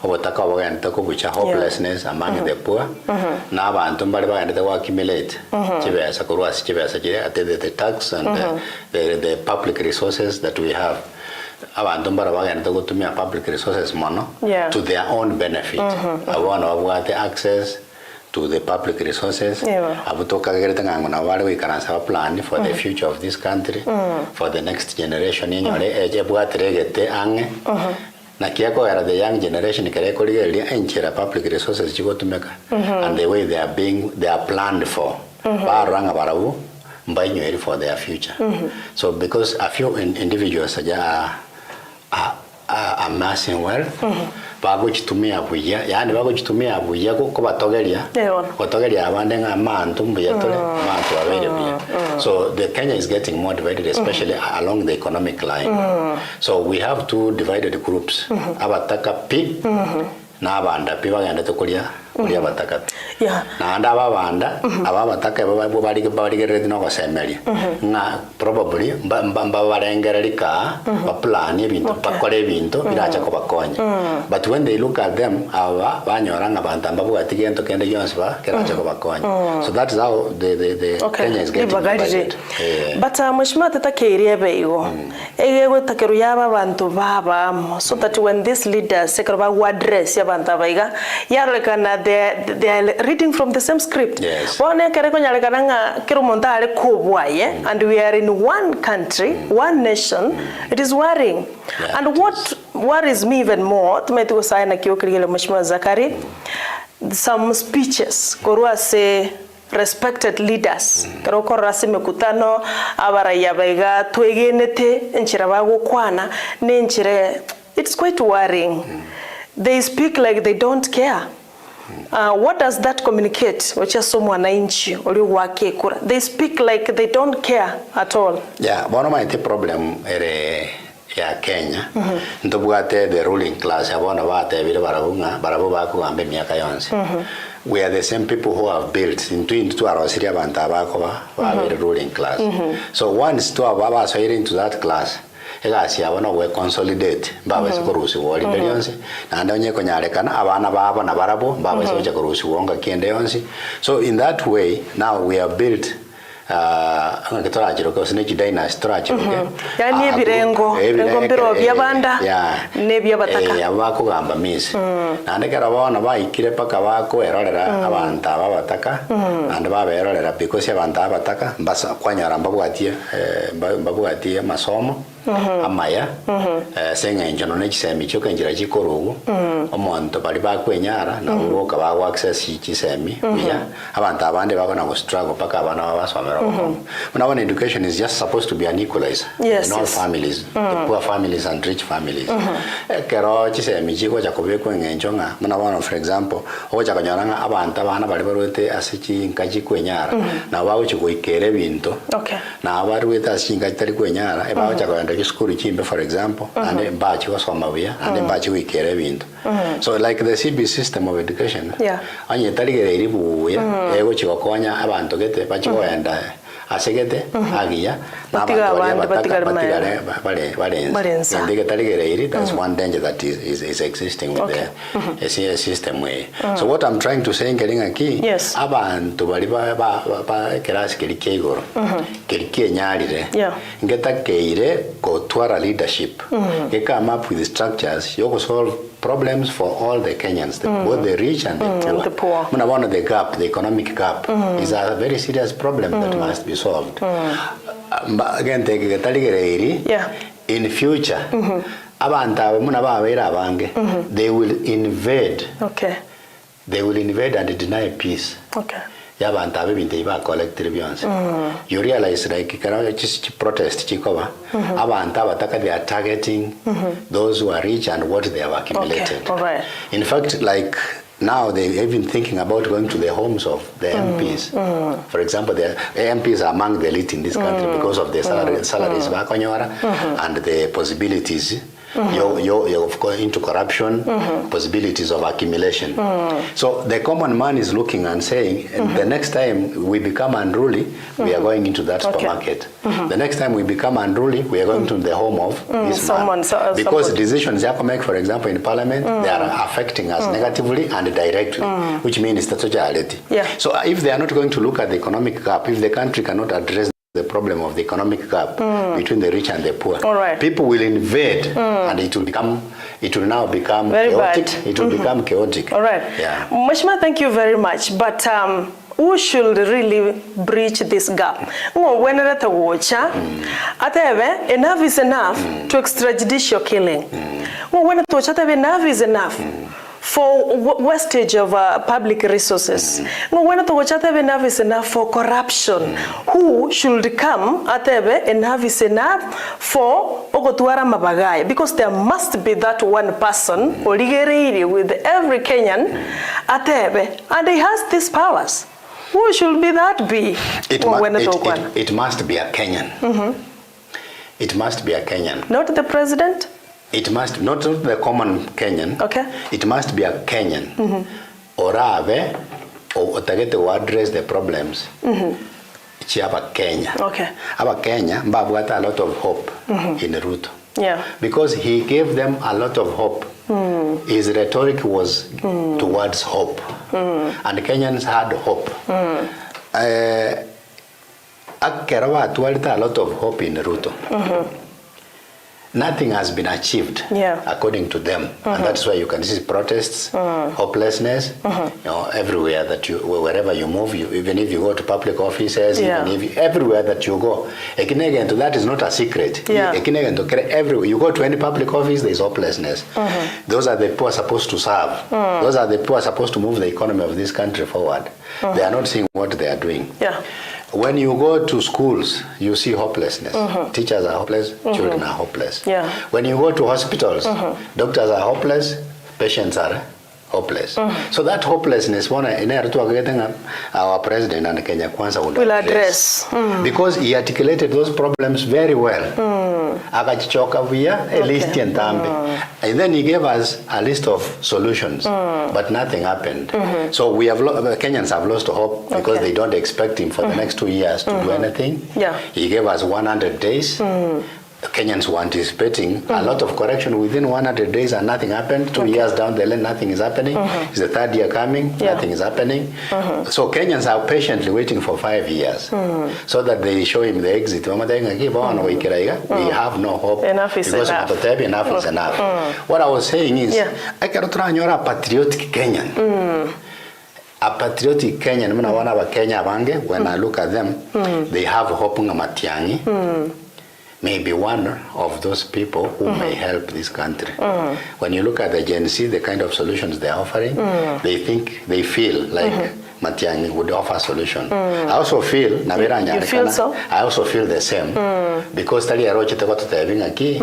Obotaka baganyete ko bucha, hopelessness among the poor. Na abantu mbali baganyete ko accumulate. Chibesa kurwasi chibesa chire at the tax and the public resources that we have. Abantu mbara bagenda gutumia public resources mono to their own benefit. Abana babwate access to the public resources. Abutoka gereta ngana wale wikaransa plan for the future of this country, for the next generation inyore eje bwate regete ange. Na kiako era the young generation kereko ligeli enchera public resources chigotumeka and the way they are planned for. Baranga barabu mbainyo for their future. So because a few individuals are amassing wealth, bagochitumia buya, yani bagochitumia buya ko batogeria. Batogeria abande ngamantu mbuya tole, mantu abere buya. So the Kenya is getting more divided, especially along the economic line. So we have two divided groups. Abataka pi na abanda pi bagenda tokulia kulia bataka pi. Na anda ababanda ababataka bari geredi no gosemeria. Na probably mbamba barengererika ba plan ebintu bakore ebintu biracha ko bakonya. But when they look at them aba banyoranga bantamba bwati gento kende yonse ba keracha ko bakonya. So that's how the Kenya is getting divided. But mheshimiwa tatakeria beigo egego takeru yaba bantu baba so that when these leaders sekarba address yabanta baiga yarlekana they are reading from the same script. One kereko nyalekananga kirumonta ale kubwaye and we are in one country, one nation. It is worrying. And what worries me even more tumetu saina kiokirigele mheshimiwa Zachary, some speeches korwa se respected leaders karoko rasi mekutano abaraya baiga twegenete enchira bagukwana nenchire. It's quite worrying. They speak like they don't care. What does that communicate? Which is someone inchi they speak like they don't care at all. Yeah, one of my problem ya Kenya ndobwate the ruling class abona bate bire barabunga barabo bakugambe myaka yonse. We are the same people who have built into our city abanta bako ba ruling class. So once to ababa so into that class egasi abona we consolidate baba sikurusi wali belionse na ndonye konyarekana abana baba na barabo baba sikuja kurusi wonga kiende yonse. So in that way now we have built ko sinechi dynasty yani ebirengo mbiro byabanda ne byabataka yabako gamba misi na ndekera bana baikire paka bako erorera abantu ababataka and baberorera because abantu abataka mbasa kwanyara mbabwatie masomo amaya senga injono ne kisemi cyo kenjira gikorogo omonto bali bakwenyara na uroka ba access kisemi ya abantu abande babona go struggle paka abana babasomera. When education is just supposed to be an equalizer in all families, the poor families and rich families. Kero kisemi chiko cha kubeko ngenjonga muna for example ocha kanyaranga abantu abana bali barote asichi nkaji kwenyara na bawo chiko ikere binto na abarueta asichi nkaji tali kwenyara e bawo cha kwenda school chimbe for example and bachi wasoma buya and bachi wikere binto. So like the CB system of education anye taligere iribuya ego chiko konya abantu gete bachi koenda asegete agia na that's one danger that is existing with the CS system way. So what I'm trying to say getting key abantu bali ba class kirikegoro kirikie nyarire ngeta keire go twara leadership ke come up with the structures you solve problems for all the Kenyans, both the rich and the poor. One of the gap, the economic gap, is a very serious problem that must be solved. Again, take in future, abantu abo muna babeera abange, they will invade. Okay. They will invade and deny peace. Okay. Yabantu abo ebintu ebi bakollectire byonse. You realize like protest chikoba, abantu abataka they are targeting those who are rich and what they have accumulated. Okay. All right. In fact, like now they're even thinking about going to the homes of the MPs. For example, the MPs are among the elite in this country because of the salaries and the possibilities. You're of course into corruption, possibilities of accumulation. So the common man is looking and saying, the next time we become unruly, we are going into that supermarket. The next time we become unruly, we are going to the home of this man. Because decisions you have to make, for example, in parliament, they are affecting us negatively and directly, which means it's totality. So if they are not going to look at the economic gap, if the country cannot address the problem of the economic gap between the rich and the poor, people will invade and it will now become very chaotic. Bad. It will become chaotic. All right. Yeah. Mheshimiwa, thank you very much. But who should really breach this gap? When enough is enough to extrajudicial killing. When enough is enough for wastage of public resources. When enough is enough for corruption. Who should come enough is enough for ogotuara mabagaya? Because there must be that one person with every Kenyan and he has these powers. Who should be that be? It must be a Kenyan. It must be a Kenyan. Not the president? It must not the common Kenyan. Okay. It must be a Kenyan. Orave or target to address the problems. Chiaba Kenya. Okay. Aba Kenya Babu got a lot of hope in Ruto. Yeah. Because he gave them a lot of hope. His rhetoric was towards hope. And Kenyans had hope. Akerawa tualita a lot of hope in Ruto. Nothing has been achieved according to them, and that's why you can see protests, hopelessness, everywhere that wherever you move, even if you go to public offices, even if everywhere that you go, that is not a secret. Everywhere you go to any public office, there is hopelessness. Those are the people supposed to serve. Those are the people supposed to move the economy of this country forward. They are not seeing what they are doing. When you go to schools, you see hopelessness. Teachers are hopeless, children are hopeless. When you go to hospitals, doctors are hopeless, patients are hopeless. So that hopelessness, our president and Kenya Kwanza will address. Because he articulated those problems very well. And then he gave us a list of solutions, but nothing happened. So we have Kenyans have lost hope because they don't expect him for the next 2 years to do anything. He gave us 100 days. Kenyans were anticipating a lot of correction within 100 days and nothing happened. 2 years down the line, nothing is happening. It's the third year coming, nothing is happening. So Kenyans are patiently waiting for 5 years so that they show him the exit. We have no hope. Enough is enough. Enough is enough. What I was saying is, I cannot try a patriotic Kenyan. A patriotic Kenyan, when I look at them, they have hope in Matiang'i. Maybe one of those people who may help this country. When you look at the Gen Z, the kind of solutions they're offering, they feel like Matiang'i would offer a solution. I also feel, you feel so? I also feel the same. Because tali aroche teko tutayabinga ki,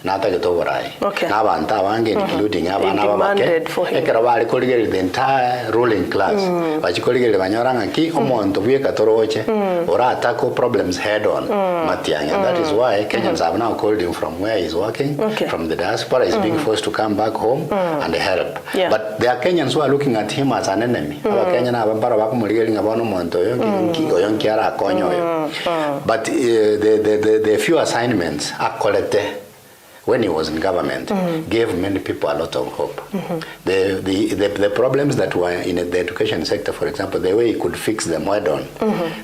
nata geto warai. Naba anta wange including aba naba make. Ekera wali koligeri the entire ruling class. Bachi koligeri banyoranga ki, omonto buye katoroche, ora atako problems head on Matiang'i. And that is why Kenyans have now called him from where he's working, from the diaspora. He's being forced to come back home and help. But there are Kenyans who are looking at him as an enemy. But the few assignments are collected when he was in government gave many people a lot of hope. The problems that were in the education sector, for example, the way he could fix them head on,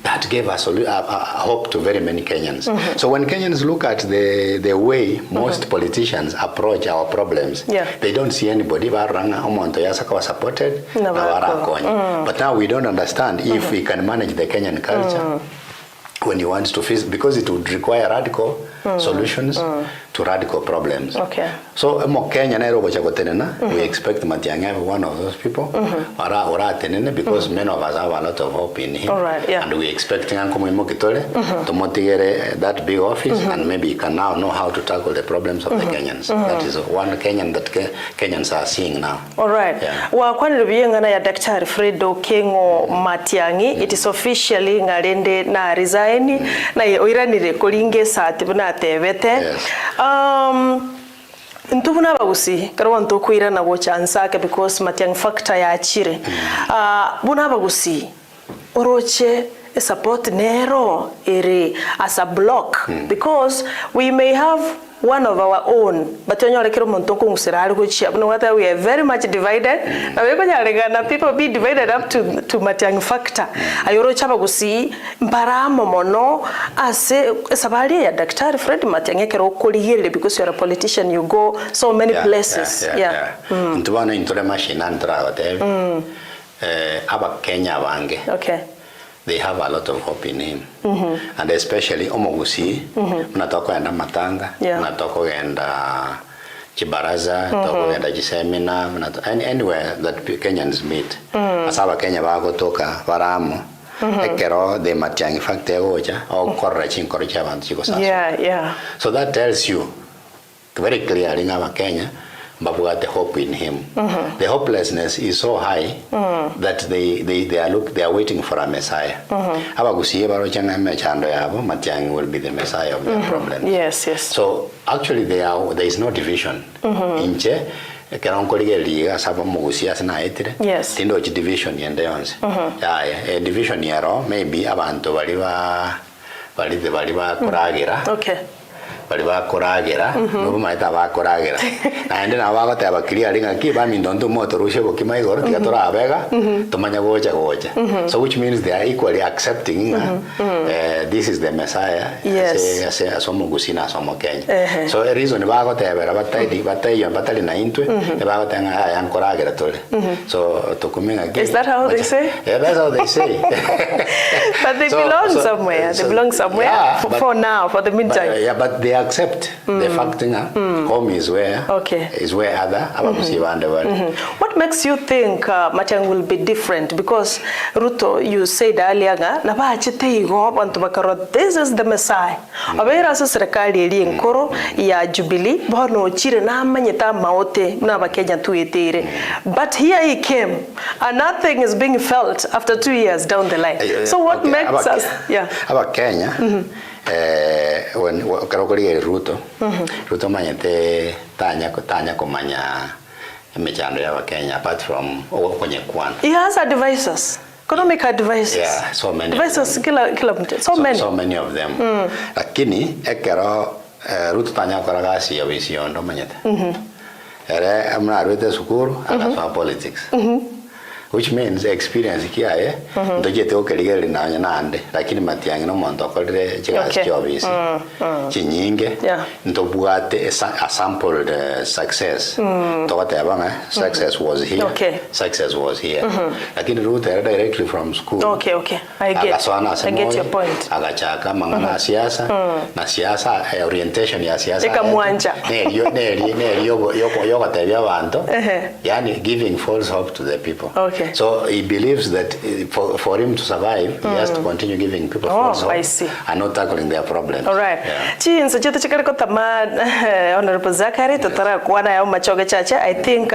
that gave us a hope to very many Kenyans. So when Kenyans look at the way most politicians approach our problems, they don't see anybody supported. But now we don't understand if we can manage the Kenyan culture when he wants to fix, because it would require radical solutions to radical problems. Okay. So mo Kenya na robo chako tenena, we expect Matiang'i be one of those people. Ora tenena because many of us have a lot of hope in him. All right, yeah. And we expecting Ankomo Mokitole to motivate that big office and maybe he can now know how to tackle the problems of the Kenyans. That is one Kenyan that Kenyans are seeing now. All right. Yeah. Wa kwani rubiyengana ya Daktari Fredo Kengo Matiang'i, it is officially ngarende na resign na oiranire kolinge sati buna tebete. Yes. Ntubuna bagusi karwa ntokwira na go chansake because Matiang'i factor ya chire. Buna bagusi oroche support nero ere as a block because we may have one of our own but when you kero montoko ngusirari go chia no whether we are very much divided na we konyaregana people be divided up to Matiang'i factor ayoro chaba gusi mbaramo mono ase sabali ya Daktari Fred Matiang'i kero koligere because you are a politician, you go so many places. Ntubana intore machine antra whatever aba Kenya wange. Okay. They have a lot of hope in him. And especially Omogusi, unatoka enda Matanga, unatoka enda Chibaraza, unatoka enda Chisemina, anywhere that Kenyans meet. Asaba Kenya wako toka Varamu, ekero de Matiang'i factor goja, au korra chinkoricha bantu chiko sasa. Yeah. So that tells you very clearly ngama Kenya, but we have the hope in him. The hopelessness is so high that they are waiting for a Messiah. Matiang'i will be the Messiah of their problem. Yes. So actually there is no division. Inche liga saba mugusia sana etire. Yes. Tindo division yende yonse. A division yero maybe abantu baliba kuragira. Okay. Bali bakoragira nubu maita bakoragira naende na bagote abakiri alinga kiba mindonto moto rushe bokima igoro tigatora abega tumanya gocha. So which means they are equally accepting this is the Messiah. Yes. Asomo gusina asomo Kenya. So a reason bagote abera batali na intwe bagote nga yankoragira tole. So tokuminga. Is that how they say? Yeah, that's how they say. But they belong somewhere. They belong somewhere for now, for the meantime. But they accept the fact that home is where other What makes you think Matiang'i will be different? Because Ruto, you said earlier, this is the Messiah. Abera serikali eri nkoro ya Jubilee bono chire na manyeta maote na Kenya tuetere. But here he came and nothing is being felt after 2 years down the line. So what makes us about Kenya when karokori Ruto manyete tanya kumanya emechando ya Kenya apart from kwenye kwana. He has advisors, economic advisors. Yeah, so many advisors kila mtu. So many of them. Lakini ekero Ruto tanya koragasi ya visiondo manyete. Ere amna arwete sukuru akasoma politics. Which means experience kiaye ndojete okeligeri na nyanande lakini Matiang'i no muntu akorire chigasi cyobisi chinyinge ndobwate a sampled success togote abanga success was here lakini Ruto directly from school. Okay I get your point. Agachaka mangana siasa na siasa orientation ya siasa ekamwanja ne yoko tebya bantu yani giving false hope to the people. Okay. So he believes that for him to survive, he has to continue giving people false hope and not tackling their problems. All right. Chinso chetu chikari kotama Honorable Zachary totara kuana ya machoge chache. I think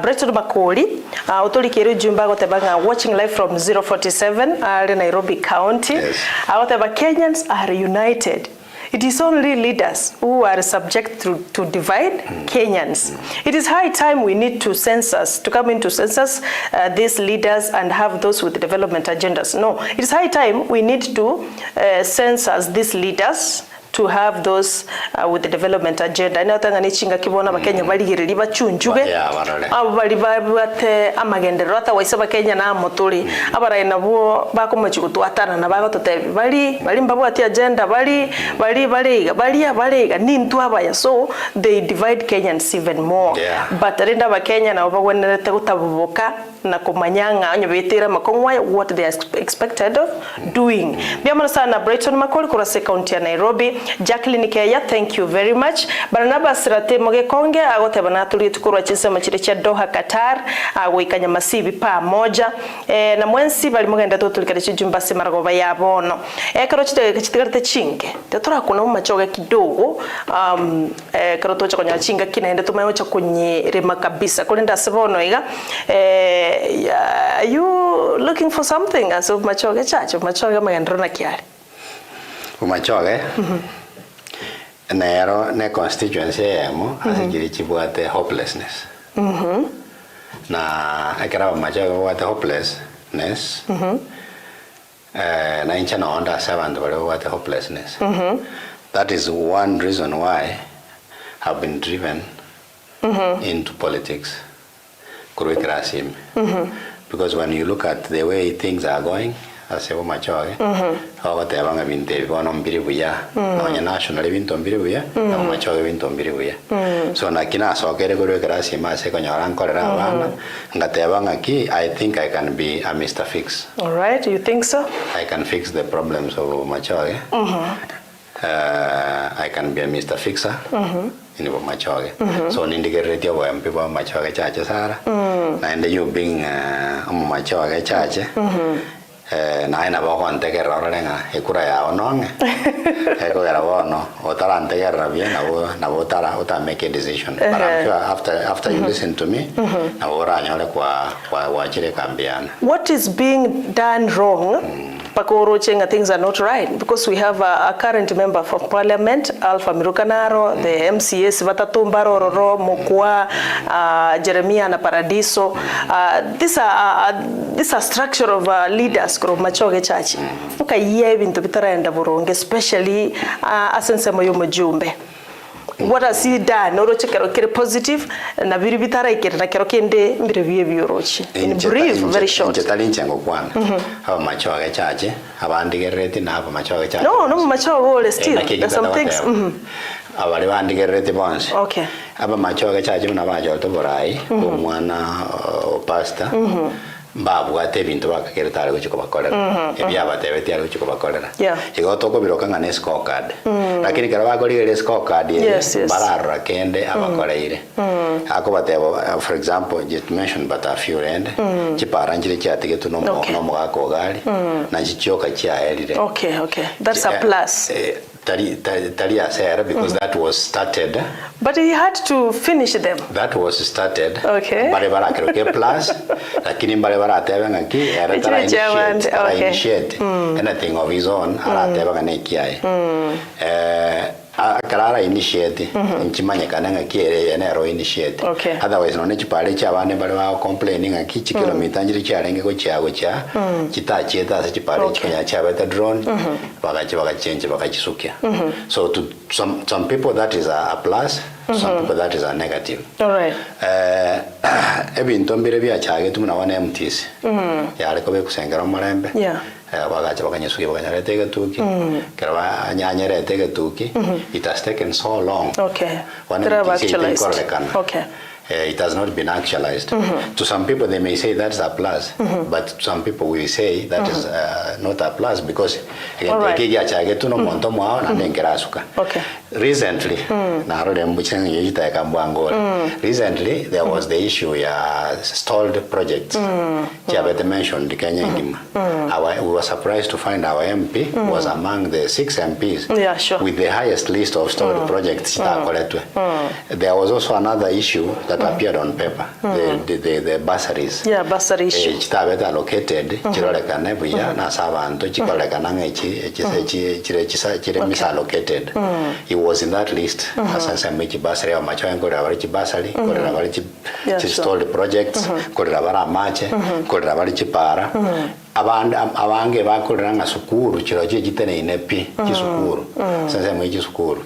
Breton Makoli utoli kiri jumba gotebanga watching live from 047 Nairobi County. Goteba Kenyans are united. It is only leaders who are subject to divide Kenyans. It is high time we need to come into census these leaders and have those with development agendas. No, it is high time we need to census these leaders to have those with the development agenda. Ina tanga nichinga kibona bakenya baligiriri bachunjube abali babate amagendero ata waisaba Kenya na moturi abara nabo bakomechi gutwatana na bagotote bali mbabwati agenda bali nintu abaya, so they divide Kenyans even more. But arenda bakenya na bagwenerete gutabuboka na kumanyanga onyo betera makongwa what they are expected of doing. Biamana sana Brighton Makoli kurase county ya Nairobi. Jacqueline Keya, thank you very much. Barnabas Rate Mogekonge agote banatuli tukurwa chise machire cha Doha Qatar awikanya masibi pa moja na mwensi bali mugenda tutulikare chijumba semaragoba yabono karo chitigarite chinge tetora kuna machoga kidogo karo tocha konya chinga kinaenda tumayocha kunyerema kabisa kulinda sebono iga you looking for something as of machoga chacho machoga magendrona kiari umachoga nero ne constituency emo asijiri chibwate hopelessness na akara machoga wate hopelessness na incha na onda servant wate hopelessness that is one reason why I've been driven into politics because when you look at the way things are going as a machoge tebanga binte bono mbiri buya no national binto mbiri buya no machoge binto mbiri buya so na kina sokere kurwekera sima se konyora nkorera abana ngatebanga ki I think I can be a Mr. Fix. All right, you think so? I can fix the problems of machoge. I can be a Mr. Fixer in machoge. So nindigereti wa MP ba machoge chache sara na ende you being machoge chache na ina ba kwa ntegera orenga ekura ya ononge eko gara bono otara ntegera bien na botara uta make a decision but I'm sure after you listen to me na ora nyole kwa chire kambiana. What is being done wrong Pakoro Chenga things are not right because we have a current member of parliament Alpha Mirukanaro, the MCS Vatatumba Roro Mokwa, Jeremiah na Paradiso. These are structure of leaders from Machoge Church. Uka yevi into bitaraenda buronge, especially asense moyo mjumbe. What has he done? Noro chekero kere positive na biri bitara ikere na kero kende mbire biye biorochi. In brief, very short. Chetali nchengo kwana. Haba machoge chache, haba andigereti na haba machoge chache. No, machoge wole still. There's some things. Abali andigereti bonse. Okay. Haba machoge chache unabajo to borai, umwana pastor. Babu ate bintu bakagera tare guchiko bakorera ebya batebe tare guchiko bakorera igotoko birokanga ne scorecard lakini kara bagorire scorecard barara kende abakoreire ako batebo for example just mention but a few end chiparanjire chatike tuno no mugako gali na chichoka chiaerire. Okay, that's a plus. Tali asera because that was started. But he had to finish them. That was started. Okay. Bale bara keroke plus lakini bale bara tebanga ki era tara initiate anything of his own ara tebanga ne kiai akarara initiate nchimanye kananga kiere ene ro initiate otherwise no nechipale cha bane bale ba complaining aki kilomita njiri cyarenge ko cyago cya kitacheta se chipale chikanya cha beta drone bagachenje bagachisukia. So to some people that is a plus, some people that is a negative. All right. Ebintu mbire bya cyage tumuna wana MTs yare ko be kusengera marembe bagacha baganyasuye baganyarete gatuki keraba nyanyerete gatuki. It has taken so long. Okay. It has not been actualized. To some people they may say that's a plus, but some people will say that is not a plus because recently recently there was the issue stalled projects. They mentioned we were surprised to find our MP was among the 6 MPs with the highest list of stalled projects. There was also another issue that appeared on paper, the bursaries. Bursary issue. Chitabeta allocated, chirolekane buya na sabantu chikolekana ngechi chire misallocated. He was in that list. Asansa mechi bursary wa macho ngo rabari bursary, ko rabari stalled projects, ko rabara mache, ko rabari chipara. Abange bakorera nga sukuru chiro chitene inepi chisukuru sasa mwe chisukuru.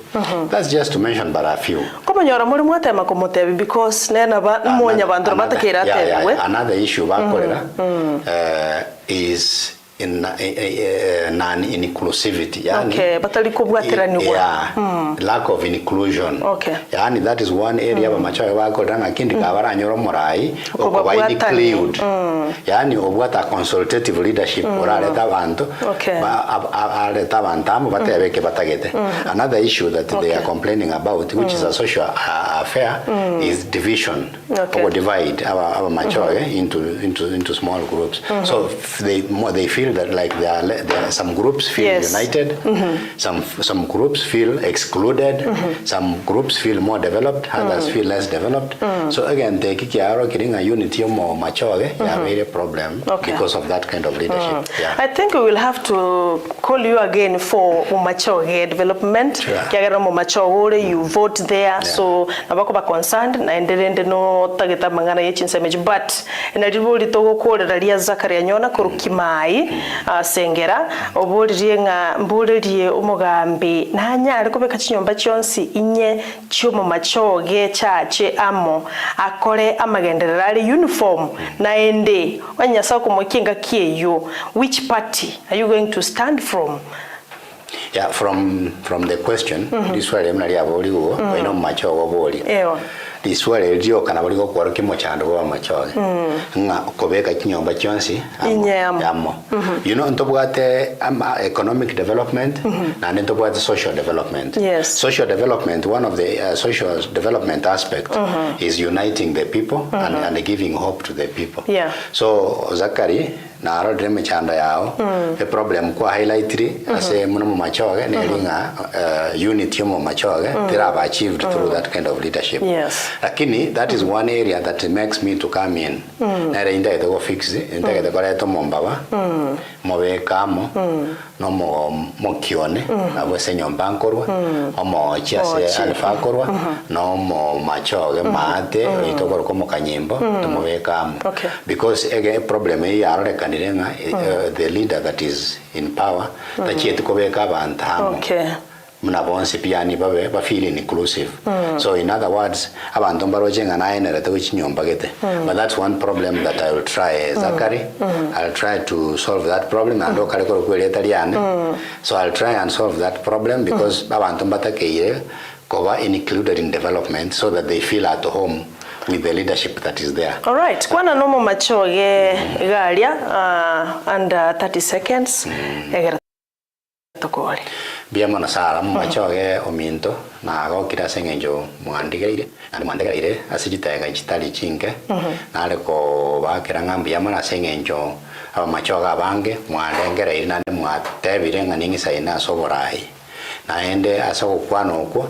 That's just to mention but a few. Komonyora muri mwatema komotebi because nena ba monya bantu batakira tewe. Another issue bakorera is non-inclusivity. Okay, lack of inclusion. Okay. That is one area macho wako danga kindi kabara nyoro morai okubaidi include. Obwata consultative leadership oraleta bantu. Okay. Aleta bantamu batebeke batagete. Another issue that they are complaining about, which is a social affair, is division. Or divide our macho into small groups. So they feel that like there are some groups feel united, some groups feel excluded, some groups feel more developed, others feel less developed. So again, they are getting a unity more mature, a problem because of that kind of leadership. I think we will have to call you again for mature development. You vote there, so nabako ba concerned na endelende no tageta mangana yechinsemeji, but enadibuli togo kole dalia Zachary anyona kurukimai sengera obuliriye nga mbuliriye umugambi nanya alikobeka chinyomba chonsi inye chumo machoge chache amo akore amagenderera ali uniform na ende wanyasa kumukinga kiyeyo. Which party are you going to stand from? Yeah, from the question, this one emnali aboli go ino machogo boli. This one elio kana boli go kwaro kimo chando go machoge. Nga kobeka kinyomba chonsi amo. You know ntobwate economic development na ntobwate social development. Yes. Social development, one of the social development aspect is uniting the people and giving hope to the people. Yeah. So Zachary na arodre mechanda yao the problem kwa highlightri ase muno machoge nelinga unity mo machoge they have achieved through that kind of leadership. Yes. Lakini that is one area that makes me to come in na inda ito go fix inda ito kore to mombawa mobe kamo no mo kione abo senyomba nkorwa omo chiase alfa korwa no mo machoge mate ito kore komo kanyimbo mobe kamo because again problem e yarore the leader that is in power that yet kobeka bantamo muna bonse piani babe ba feel inclusive. So in other words abantu barojenga na ene reto chinyomba gete. But that's one problem that I will try Zachary. I'll try to solve that problem and lokale ko kweleta so I'll try and solve that problem because abantu batakeire koba included in development so that they feel at home with the leadership that is there. All right. Kwana nomo machoge galia under 30 seconds. Biamona sara machoge ominto na go kira sengenjo mwandigeire and mwandigeire asijitega chitali chinke na leko bakira ngambia mana sengenjo aba machoga bange mwandengereire na mwatebire nganingi saina soborai na ende asoko kwano uko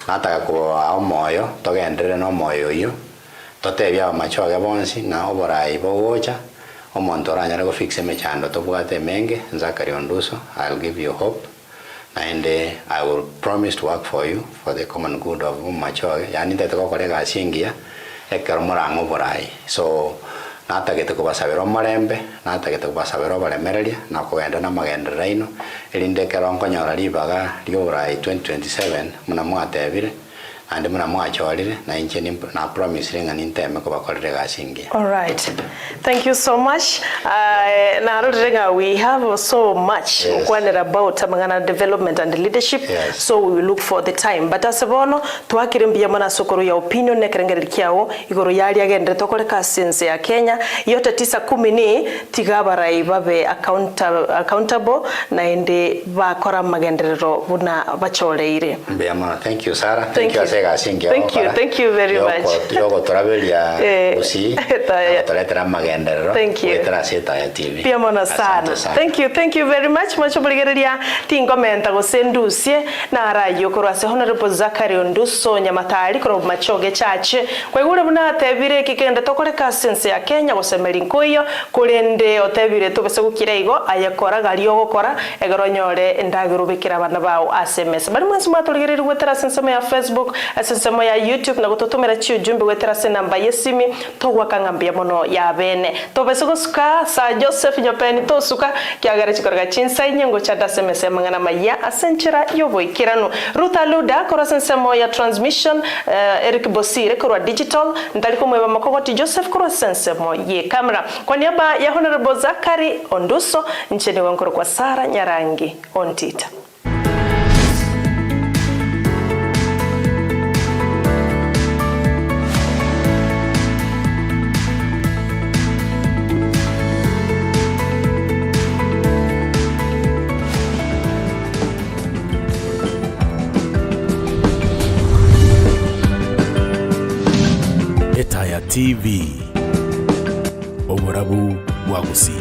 nataka ko amoyo togendere no moyo yo totebya machoge bonsi na oborai bogocha omontora nyara go fixe mechando tobwate menge Zachary Onduso. I'll give you hope and I will promise to work for you for the common good of machoge yani teteko kolega singia ekermorango borai so natagete ko basabero marembe natagete ko basabero balemereria na kugenda na magendera ino elinde keronko nyora libaga liorai 2027 muna mwatebire and muna mwachorire na inche na promise ringa ninteme ko bakorere gasingi. All right, thank you so much. We have so much about amangana development and leadership, so we will look for the time. But as abono twakirimbia mana sokoro ya opinion ne kerengeri kiao igoro yali agende tokoleka sense ya Kenya yote 9-10 ni tigabara ibabe accountable na ende bakora magenderero buna bacholeire. Mbiamana, thank you Sarah. Thank you. Thank you very much. Yoko travel ya usi toletera magenderero. Thank you. TV. Piamona sana. Thank you very much. Much obligeria tingomenta go sendusie na rayo korase honorable Zachary Onduso nyamatari koro machoge chache. Kwa igure buna tebire kikenda tokoleka sense ya Kenya gosemeri nkoyo kurende otebire tobese gukira igo ayakora gari ogokora egoronyore endagirubikira bana bawo SMS. Bari mwansi matoligerera gwetera sense ya Facebook asensemo ya YouTube na gututumira chi ujumbe wetera se namba yesimi togwaka ngambia mono ya bene tobesugo suka sa Joseph nyopeni to suka kiagara chikoroga chinsa inyengo chata semese mangana maya asenchira yoboikiranu Ruta Luda kora sensemo ya transmission Eric Bosire kora digital ndaliko mweba makogoti Joseph kora sensemo ye camera kwa niaba ya Honorable Zachary Onduso nchini wankoro kwa Sara Nyarangi Ontita. Etaya TV Oborabu Wagusi.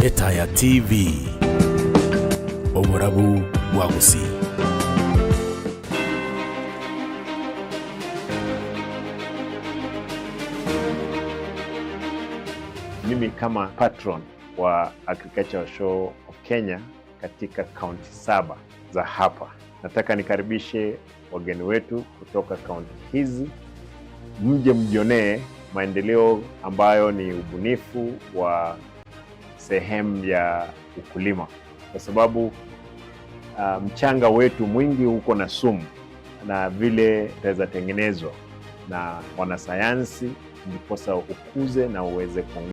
Etaya TV Oborabu Wagusi. Mimi kama patron wa Agricultural Show of Kenya katika kaunti 7 za hapa, nataka nikaribishe wageni wetu kutoka kaunti hizi, mje mjionee maendeleo ambayo ni ubunifu wa sehemu ya ukulima, kwa sababu mchanga wetu mwingi uko na sumu na vile itaweza tengenezwa na wanasayansi ndiposa ukuze na uweze kuongeza